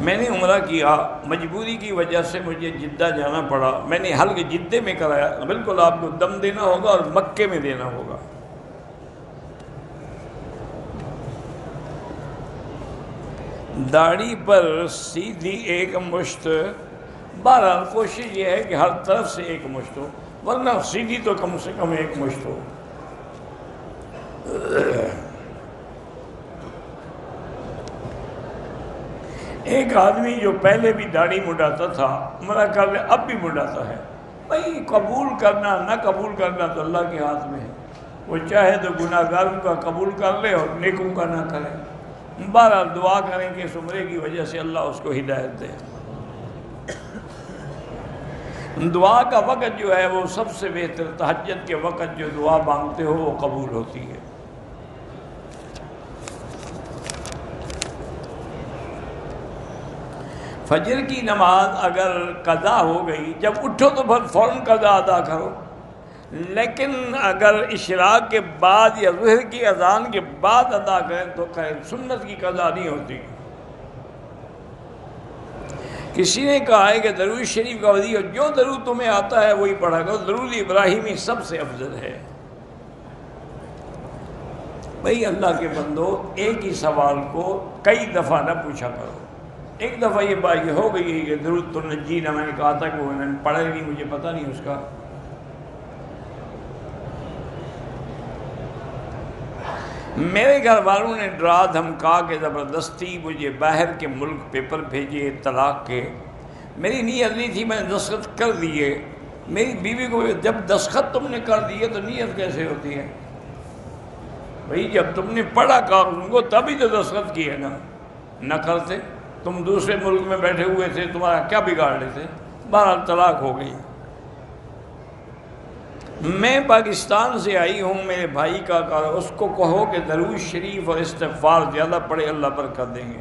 میں نے عمرہ کیا، مجبوری کی وجہ سے مجھے جدہ جانا پڑا، میں نے حلق جدے میں کرایا، بالکل آپ کو دم دینا ہوگا اور مکے میں دینا ہوگا۔ داڑھی پر سیدھی ایک مشت، بہرحال کوشش یہ ہے کہ ہر طرف سے ایک مشت ہو، ورنہ سیدھی تو کم سے کم ایک مشت ہو۔ ایک آدمی جو پہلے بھی داڑھی مڈاتا تھا، عمرہ کر لے، اب بھی مڈاتا ہے، بھائی قبول کرنا نہ قبول کرنا تو اللہ کے ہاتھ میں ہے، وہ چاہے تو گناہ گاروں کا قبول کر لے اور نیکوں کا نہ کرے۔ بہرحال دعا کریں کہ اس عمرے کی وجہ سے اللہ اس کو ہدایت دے۔ دعا کا وقت جو ہے وہ سب سے بہتر، تہجد کے وقت جو دعا مانگتے ہو وہ قبول ہوتی ہے۔ فجر کی نماز اگر قضا ہو گئی، جب اٹھو تو پھر فوراً قضا ادا کرو، لیکن اگر اشراق کے بعد یا ظہر کی اذان کے بعد ادا کریں تو خیر، سنت کی قضا نہیں ہوتی۔ کسی نے کہا ہے کہ درود شریف کا وظیفہ جو درود تمہیں آتا ہے وہی پڑھا کرو، درود ابراہیمی سب سے افضل ہے۔ بھئی اللہ کے بندو، ایک ہی سوال کو کئی دفعہ نہ پوچھا کرو۔ ایک دفعہ یہ بات یہ ہو گئی ہے کہ درود تنجینا، میں نے کہا تھا کہ وہ میں نے پڑھا نہیں، مجھے پتہ نہیں اس کا۔ میرے گھر والوں نے ڈرا دھمکا کے زبردستی مجھے باہر کے ملک پیپر بھیجے طلاق کے، میری نیت نہیں تھی، میں نے دستخط کر دیے۔ میری بیوی کو جب دستخط تم نے کر دیے تو نیت کیسے ہوتی ہے؟ بھئی جب تم نے پڑھا کاغذ کو تبھی تو دستخط کیے نا، نہ کرتے تم دوسرے ملک میں بیٹھے ہوئے تھے، تمہارا کیا بگاڑ لیتے؟ بہرحال طلاق ہو گئی۔ میں پاکستان سے آئی ہوں، میرے بھائی کا کہا اس کو کہو کہ درود شریف اور استغفار زیادہ پڑھے، اللہ برکت دیں گے۔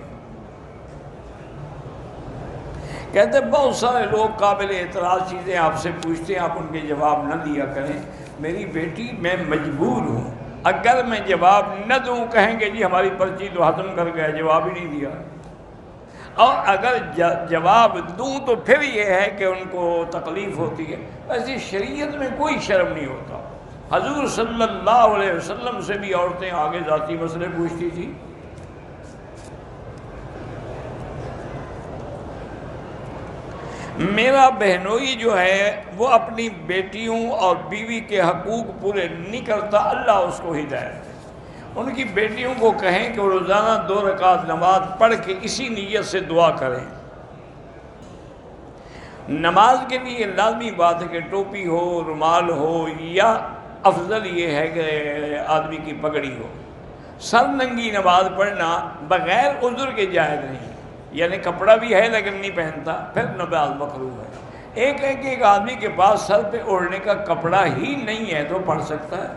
کہتے بہت سارے لوگ قابل اعتراض چیزیں آپ سے پوچھتے ہیں، آپ ان کے جواب نہ دیا کریں۔ میری بیٹی میں مجبور ہوں، اگر میں جواب نہ دوں کہیں گے جی ہماری پرچی تو ختم کر گیا، جواب ہی نہیں دیا، اور اگر جواب دوں تو پھر یہ ہے کہ ان کو تکلیف ہوتی ہے۔ ایسی شریعت میں کوئی شرم نہیں ہوتا۔ حضور صلی اللہ علیہ وسلم سے بھی عورتیں آگے ذاتی مسئلے پوچھتی تھی۔ میرا بہنوئی جو ہے وہ اپنی بیٹیوں اور بیوی کے حقوق پورے نہیں کرتا، اللہ اس کو ہدایت دے۔ ان کی بیٹیوں کو کہیں کہ وہ روزانہ 2 رکعت نماز پڑھ کے اسی نیت سے دعا کریں۔ نماز کے لیے لازمی بات ہے کہ ٹوپی ہو، رومال ہو، یا افضل یہ ہے کہ آدمی کی پگڑی ہو۔ سر ننگی نماز پڑھنا بغیر عذر کے جائز نہیں، یعنی کپڑا بھی ہے لیکن نہیں پہنتا، پھر نماز مکروہ ہے۔ ایک ہے کہ ایک آدمی کے پاس سر پہ اوڑھنے کا کپڑا ہی نہیں ہے تو پڑھ سکتا ہے۔